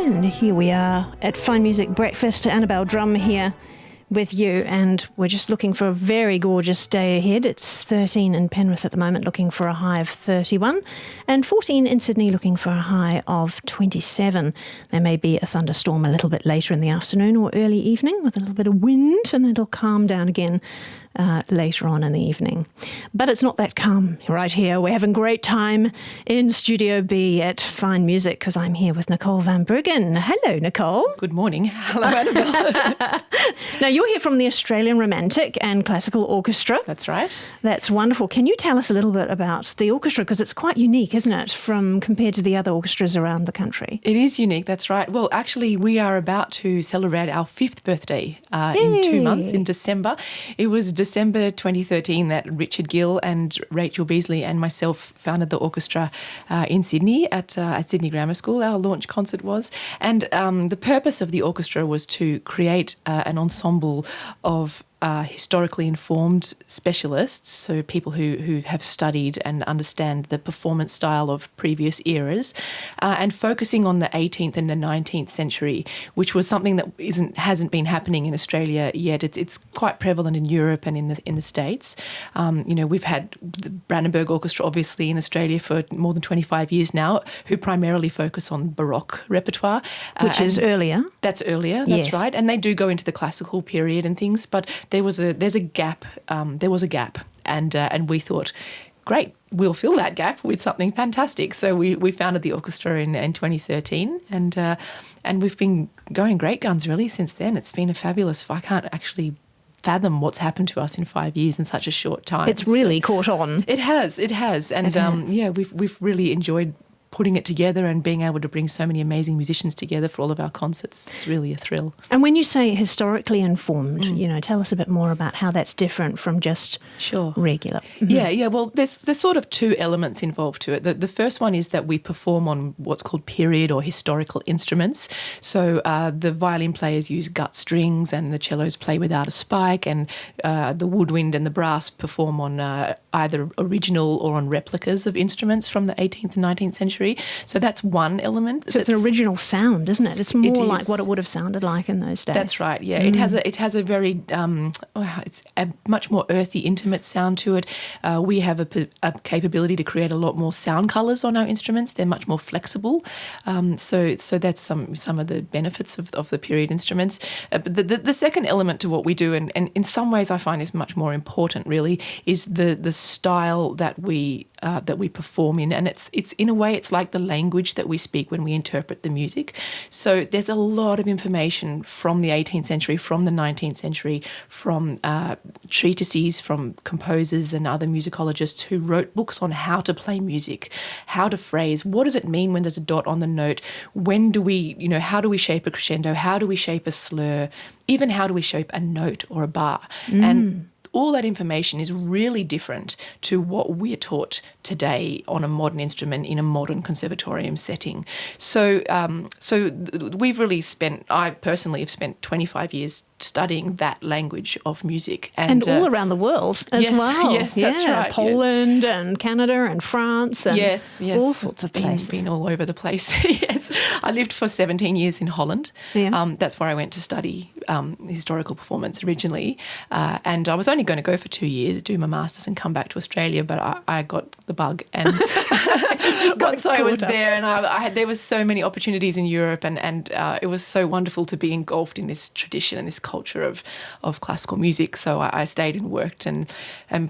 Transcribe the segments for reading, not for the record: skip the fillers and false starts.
And here we are at Fine Music Breakfast. Annabelle Drumm here with you, and we're just looking for a very gorgeous day ahead. It's 13 in Penrith at the moment, looking for a high of 31, and 14 in Sydney, looking for a high of 27. There may be a thunderstorm a little bit later in the afternoon or early evening with a little bit of wind, and then it'll calm down again later on in the evening. But it's not that calm right here. We're having a great time in Studio B at Fine Music because I'm here with Nicole van Bruggen. Hello, Nicole. Good morning. Hello, Annabelle. Now, you're here from the Australian Romantic and Classical Orchestra. That's right. That's wonderful. Can you tell us a little bit about the orchestra? Because it's quite unique, isn't it, from compared to the other orchestras around the country? It is unique, that's right. Well, actually, we are about to celebrate our 5th birthday in 2 months, in December. It was December 2013 that Richard Gill and Rachel Beasley and myself founded the orchestra in Sydney at Sydney Grammar School. Our launch concert was. And the purpose of the orchestra was to create an ensemble of historically informed specialists, so people who have studied and understand the performance style of previous eras, and focusing on the 18th and the 19th century, which was something that hasn't been happening in Australia yet. It's quite prevalent in Europe and in the States. We've had the Brandenburg Orchestra, obviously, in Australia for more than 25 years now, who primarily focus on Baroque repertoire, which is earlier. That's earlier. That's yes. right, and they do go into the classical period and things, but there was a gap. There was a gap, and we thought, great, we'll fill that gap with something fantastic. So we founded the orchestra in 2013, and we've been going great guns really since then. It's been a fabulous. I can't actually fathom what's happened to us in 5 years in such a short time. It's really caught on. It has, and we've really enjoyed putting it together and being able to bring so many amazing musicians together for all of our concerts. It's really a thrill. And when you say historically informed, tell us a bit more about how that's different from just regular. Mm-hmm. Yeah. Well, there's sort of two elements involved to it. The first one is that we perform on what's called period or historical instruments. So the violin players use gut strings and the cellos play without a spike, and the woodwind and the brass perform on either original or on replicas of instruments from the 18th and 19th century. So that's one element. So it's an original sound, isn't it? It's more like what it would have sounded like in those days. That's right, yeah. It has a very, it's a much more earthy, intimate sound to it. We have a capability to create a lot more sound colours on our instruments. They're much more flexible. So that's some of the benefits of the period instruments. But the second element to what we do, and in some ways I find is much more important really, is the style that we perform in, and it's in a way it's like the language that we speak when we interpret the music. So there's a lot of information from the 18th century, from the 19th century, from treatises from composers and other musicologists who wrote books on how to play music, how to phrase, what does it mean when there's a dot on the note, when do we, how do we shape a crescendo, how do we shape a slur, even how do we shape a note or a bar. And all that information is really different to what we're taught today on a modern instrument in a modern conservatorium setting. So we've really I personally have spent 25 years studying that language of music. And all around the world as well. Yes, that's right. Poland and Canada and France and all sorts of places. Been all over the place, yes. I lived for 17 years in Holland. Yeah. That's where I went to study historical performance originally. And I was only going to go for 2 years, do my master's and come back to Australia, but I got the bug. And once I was there, and there was so many opportunities in Europe, and it was so wonderful to be engulfed in this tradition and this culture of classical music. So I stayed and worked and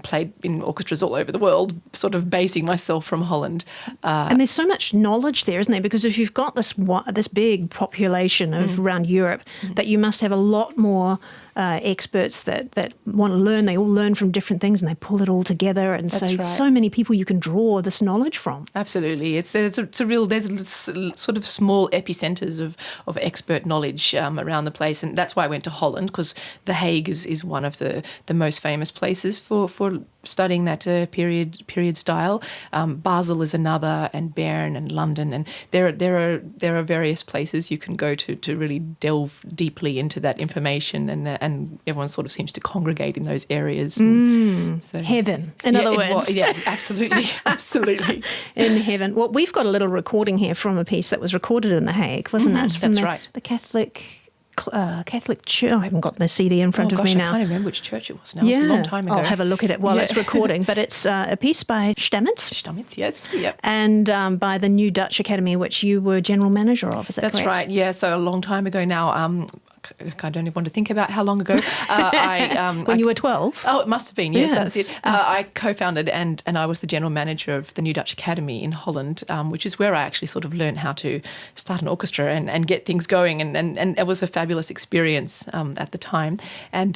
played in orchestras all over the world, sort of basing myself from Holland. And there's so much knowledge there, isn't there? Because if you've got this big population of around Europe, that you must have a lot more experts that want to learn. They all learn from different things and they pull it all together. And so many people you can draw this knowledge from. Absolutely. There's sort of small epicenters of expert knowledge around the place. And that's why I went to Holland, because The Hague is one of the most famous places for studying that period style. Basel is another, and Bern and London, and there are various places you can go to really delve deeply into that information, and everyone sort of seems to congregate in those areas. So, heaven, in other words. Absolutely, absolutely. In heaven. Well, we've got a little recording here from a piece that was recorded in The Hague, wasn't it? That's right. The Catholic Church. I haven't got the CD in front of me now. I can't remember which church it was now. It was a long time ago. I'll have a look at it while it's recording. But it's a piece by Stamets. Stamets, yes. Yep. And by the New Dutch Academy, which you were general manager of, is that correct? That's right, yeah. So a long time ago now. I don't even want to think about how long ago. When you were 12? Oh, it must have been, yes. That's it. I co-founded and I was the general manager of the New Dutch Academy in Holland, which is where I actually sort of learned how to start an orchestra and get things going. And it was a fabulous experience at the time. And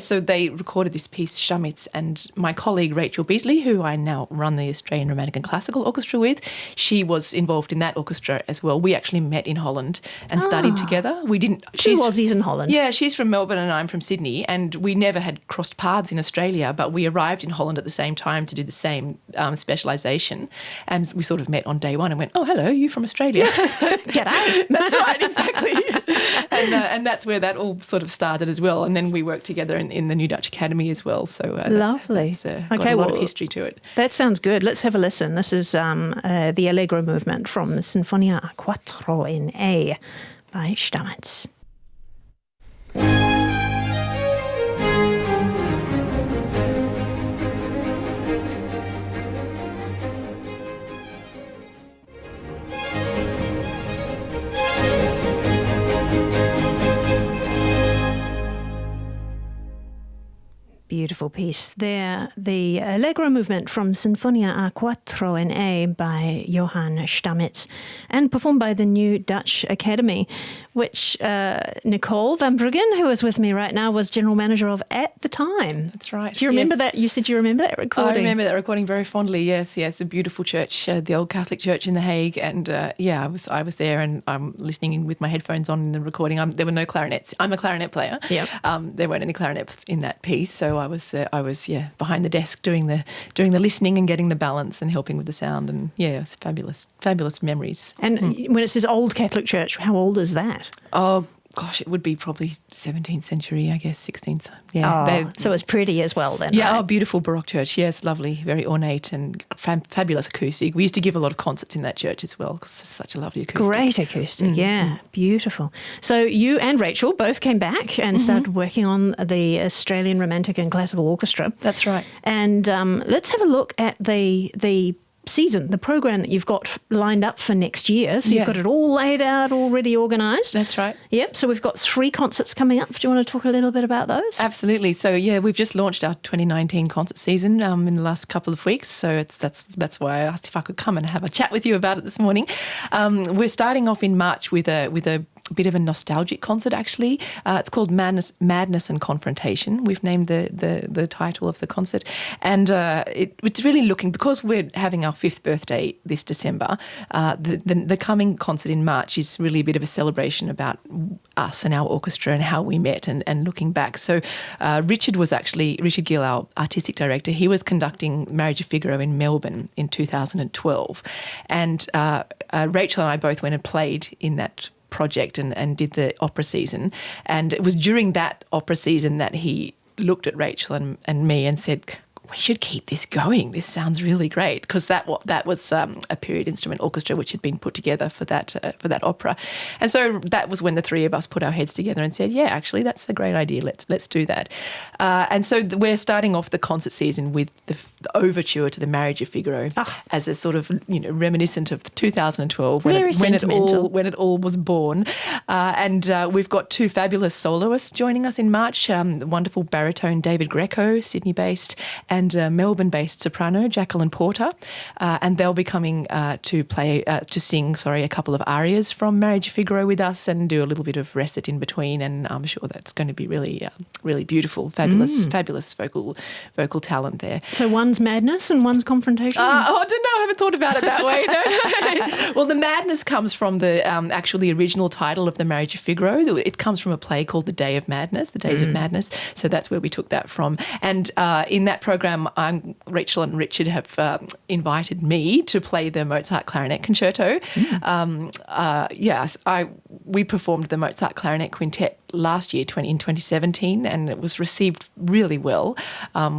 so they recorded this piece, Stamets, and my colleague Rachel Beasley, who I now run the Australian Romantic and Classical Orchestra with, she was involved in that orchestra as well. We actually met in Holland and studied together. We didn't... Two Aussies in Holland. Yeah, she's from Melbourne and I'm from Sydney, and we never had crossed paths in Australia, but we arrived in Holland at the same time to do the same specialisation, and we sort of met on day one and went, oh, hello, you from Australia? G'day. That's right, exactly. And that's where that all sort of started as well, and then we worked together in the New Dutch Academy as well. So lovely. That's got a lot of history to it. That sounds good. Let's have a listen. This is the Allegro movement from the Sinfonia a Quattro in A by Stamets. Beautiful piece there. The Allegro movement from Sinfonia a Quattro in A by Johann Stamets and performed by the New Dutch Academy, which Nicole van Bruggen, who is with me right now, was general manager of at the time. That's right. Do you remember that? You said you remember that recording? I remember that recording very fondly, yes. A beautiful church, the old Catholic church in The Hague. And I was there and I'm listening in with my headphones on in the recording. There were no clarinets. I'm a clarinet player. Yep. There weren't any clarinets in that piece. So I was behind the desk doing the listening and getting the balance and helping with the sound, and it's fabulous memories. And when it says old Catholic church, how old is that? Oh gosh, it would be probably 17th century, I guess, 16th. Yeah. So it's pretty as well then. Yeah, right? Beautiful Baroque church. Yes, lovely, very ornate and fabulous acoustic. We used to give a lot of concerts in that church as well because it's such a lovely acoustic. Great acoustic, yeah, beautiful. So you and Rachel both came back and started working on the Australian Romantic and Classical Orchestra. That's right. And let's have a look at the season, the program that you've got lined up for next year. So you've got it all laid out, already organised. That's right. Yep. So we've got 3 concerts coming up. Do you want to talk a little bit about those? Absolutely. So we've just launched our 2019 concert season in the last couple of weeks. So that's why I asked if I could come and have a chat with you about it this morning. We're starting off in March with a bit of a nostalgic concert, actually. It's called Madness and Confrontation. We've named the title of the concert. And it's really looking, because we're having our 5th birthday this December, the coming concert in March is really a bit of a celebration about us and our orchestra and how we met and looking back. So Richard Gill, our artistic director, he was conducting Marriage of Figaro in Melbourne in 2012. And Rachel and I both went and played in that project and did the opera season. And it was during that opera season that he looked at Rachel and me and said, we should keep this going. This sounds really great, because that was a period instrument orchestra which had been put together for that opera, and so that was when the 3 of us put our heads together and said, yeah, actually that's a great idea. Let's do that. And so we're starting off the concert season with the overture to the Marriage of Figaro as a sort of reminiscent of 2012 when it all was born. And we've got 2 fabulous soloists joining us in March. The wonderful baritone David Greco, Sydney-based, and Melbourne-based soprano Jacqueline Porter, and they'll be coming to sing a couple of arias from Marriage of Figaro with us and do a little bit of recit in between, and I'm sure that's going to be really really beautiful, fabulous vocal talent there. So one's madness and one's confrontation? I don't know, I haven't thought about it that way. No. Well, the madness comes from the original title of the Marriage of Figaro. It comes from a play called The Day of Madness, The Days of Madness, so that's where we took that from. And in that program program, Rachel and Richard have invited me to play the Mozart Clarinet Concerto. Yes, we performed the Mozart Clarinet Quintet last year in 2017, and it was received really well,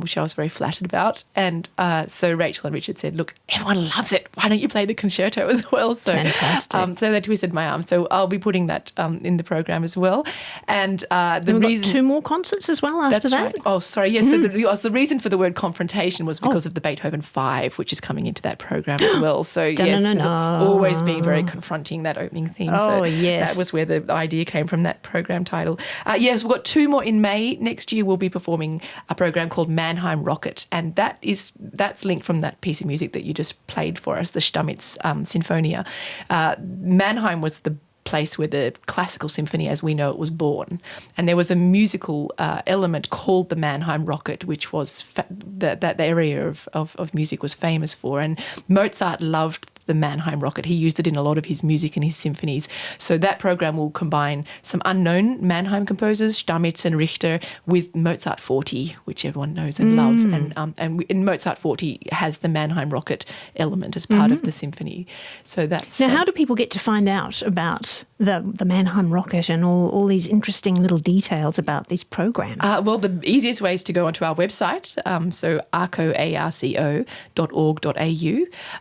which I was very flattered about. And so Rachel and Richard said, look, everyone loves it. Why don't you play the concerto as well? So, fantastic. So they twisted my arm. So I'll be putting that in the program as well. And we've got 2 more concerts as well after that? Right. Oh, sorry. Yes. So the reason for the word confrontation was because of the Beethoven 5, which is coming into that program as well. So yes, it's always been very confronting, that opening theme. Oh, so yes. that was where the idea came from, that program title. Yes, we've got 2 more in May. Next year we'll be performing a program called Mannheim Rocket, and that's linked from that piece of music that you just played for us, the Stamitz Sinfonia. Mannheim was the place where the classical symphony as we know it was born, and there was a musical element called the Mannheim Rocket, which was that area of music was famous for, and Mozart loved the Mannheim Rocket. He used it in a lot of his music and his symphonies. So that program will combine some unknown Mannheim composers, Stamitz and Richter, with Mozart 40, which everyone knows and love. And Mozart 40 has the Mannheim Rocket element as part of the symphony. So that's... Now, how do people get to find out about the Mannheim Rocket and all these interesting little details about these programs? Well, the easiest way is to go onto our website, so arco.org.au,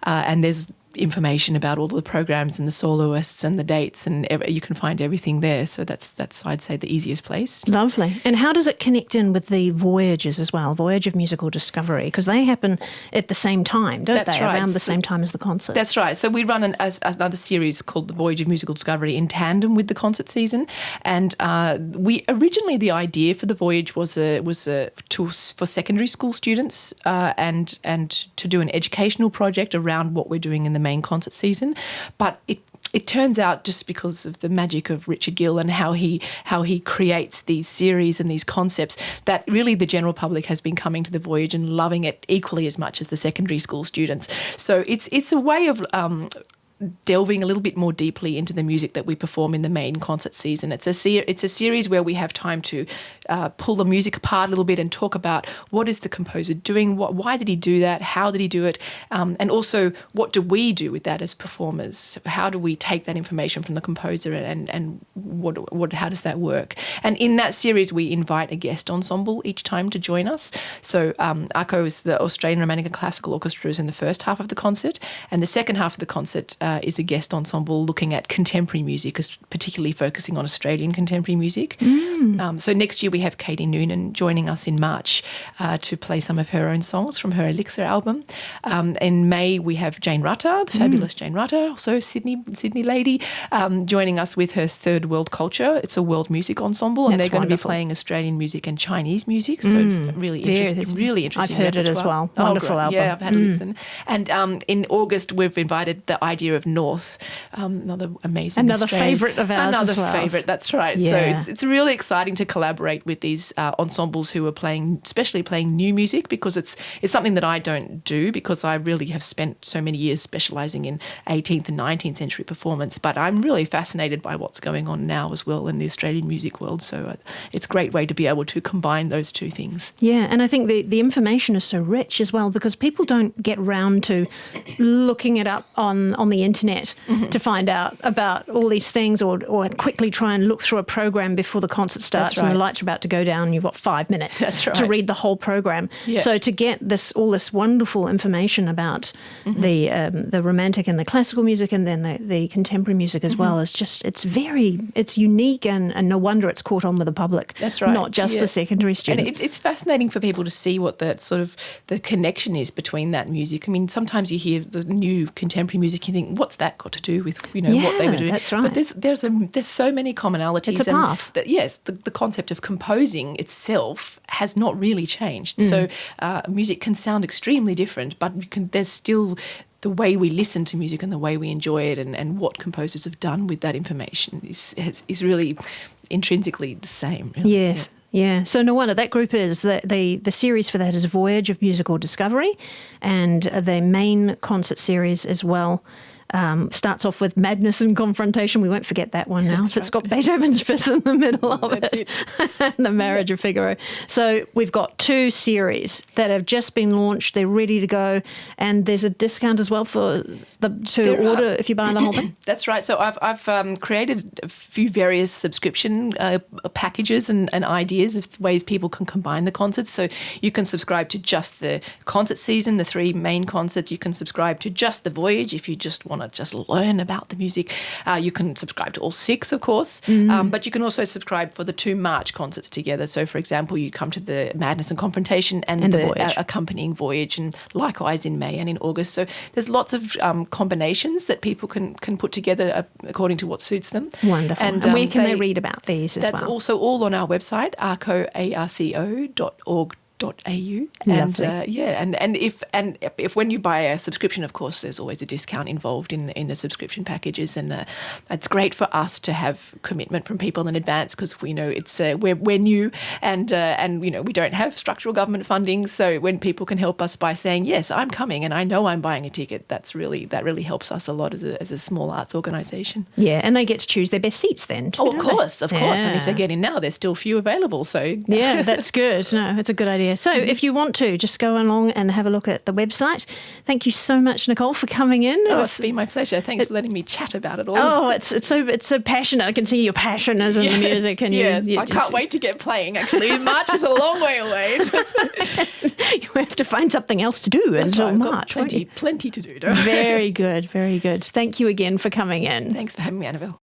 and there's information about all the programs and the soloists and the dates, and you can find everything there. So that's I'd say the easiest place. Lovely. And how does it connect in with the Voyages as well, Voyage of Musical Discovery? Because they happen at the same time, don't they? Right. Around the same time as the concert. That's right. So we run another series called the Voyage of Musical Discovery in tandem with the concert season. And we originally, the idea for the Voyage was for secondary school students and to do an educational project around what we're doing in the main concert season, but it turns out, just because of the magic of Richard Gill and how he creates these series and these concepts, that really the general public has been coming to the Voyage and loving it equally as much as the secondary school students. So it's a way of delving a little bit more deeply into the music that we perform in the main concert season. It's a series where we have time to pull the music apart a little bit and talk about what is the composer doing, why did he do that, how did he do it, and also what do we do with that as performers? How do we take that information from the composer and how does that work? And in that series, we invite a guest ensemble each time to join us. So ARCO is the Australian Romantic and Classical Orchestra is in the first half of the concert, and the second half of the concert is a guest ensemble looking at contemporary music, particularly focusing on Australian contemporary music. So next year we have Katie Noonan joining us in March to play some of her own songs from her Elixir album. In May we have Jane Rutter, the fabulous Jane Rutter, also Sydney lady, joining us with her Third World Culture. It's a world music ensemble, and they're going to be playing Australian music and Chinese music. So really interesting. I've heard it as well. Wonderful album. Yeah, I've had a listen. And in August we've invited the idea of North, another amazing favourite of ours as well. Another favourite, that's right. Yeah. So it's really exciting to collaborate with these ensembles who are especially playing new music, because it's something that I don't do, because I really have spent so many years specialising in 18th and 19th century performance. But I'm really fascinated by what's going on now as well in the Australian music world. So it's a great way to be able to combine those two things. Yeah, and I think the information is so rich as well, because people don't get round to looking it up on the internet to find out about all these things, or quickly try and look through a program before the concert starts and the lights are about to go down. You've got 5 minutes to read the whole program. Yeah. So to get all this wonderful information about the romantic and the classical music, and then the contemporary music as well, is just it's unique, and no wonder it's caught on with the public. That's right. Not just the secondary students. And it's fascinating for people to see what the sort of the connection is between that music. I mean, sometimes you hear the new contemporary music, you think, what's that got to do with what they were doing? That's right. But there's so many commonalities. It's a path. The concept of composing itself has not really changed. So music can sound extremely different, but there's still the way we listen to music and the way we enjoy it, and what composers have done with that information is really intrinsically the same. Really. Yes. Yeah, so no wonder that group is the series for that is Voyage of Musical Discovery, and the main concert series as well Starts off with Madness and Confrontation. We won't forget that one now. That's It's got Beethoven's Fifth in the middle of it. And the Marriage of Figaro. So we've got 2 series that have just been launched. They're ready to go. And there's a discount as well to order if you buy the whole thing. That's right. So I've created a few various subscription packages and ideas of ways people can combine the concerts. So you can subscribe to just the concert season, the 3 main concerts. You can subscribe to just the Voyage if you just want to just learn about the music. You can subscribe to all 6, of course, but you can also subscribe for the 2 March concerts together. So, for example, you come to the Madness and Confrontation and the Voyage. Accompanying Voyage, and likewise in May and in August. So there's lots of combinations that people can put together according to what suits them. Wonderful. And where can they read about these as well? That's also all on our website, arco.org.au. And if when you buy a subscription, of course, there's always a discount involved in the subscription packages, and it's great for us to have commitment from people in advance, because we know it's we're new and we don't have structural government funding. So when people can help us by saying, yes, I'm coming and I know I'm buying a ticket, that really helps us a lot as a small arts organisation. Yeah, and they get to choose their best seats then. Oh, of course. And if they get in now, there's still few available. So yeah, that's good. No, that's a good idea. So if you want to, just go along and have a look at the website. Thank you so much, Nicole, for coming in. It's been my pleasure. Thanks for letting me chat about it all. Oh, it's so passionate. I can see you're passionate in the music. And I can't wait to get playing, actually. March is a long way away. You have to find something else to do until March. Plenty to do. Very good, very good. Thank you again for coming in. Thanks for having me, Annabelle.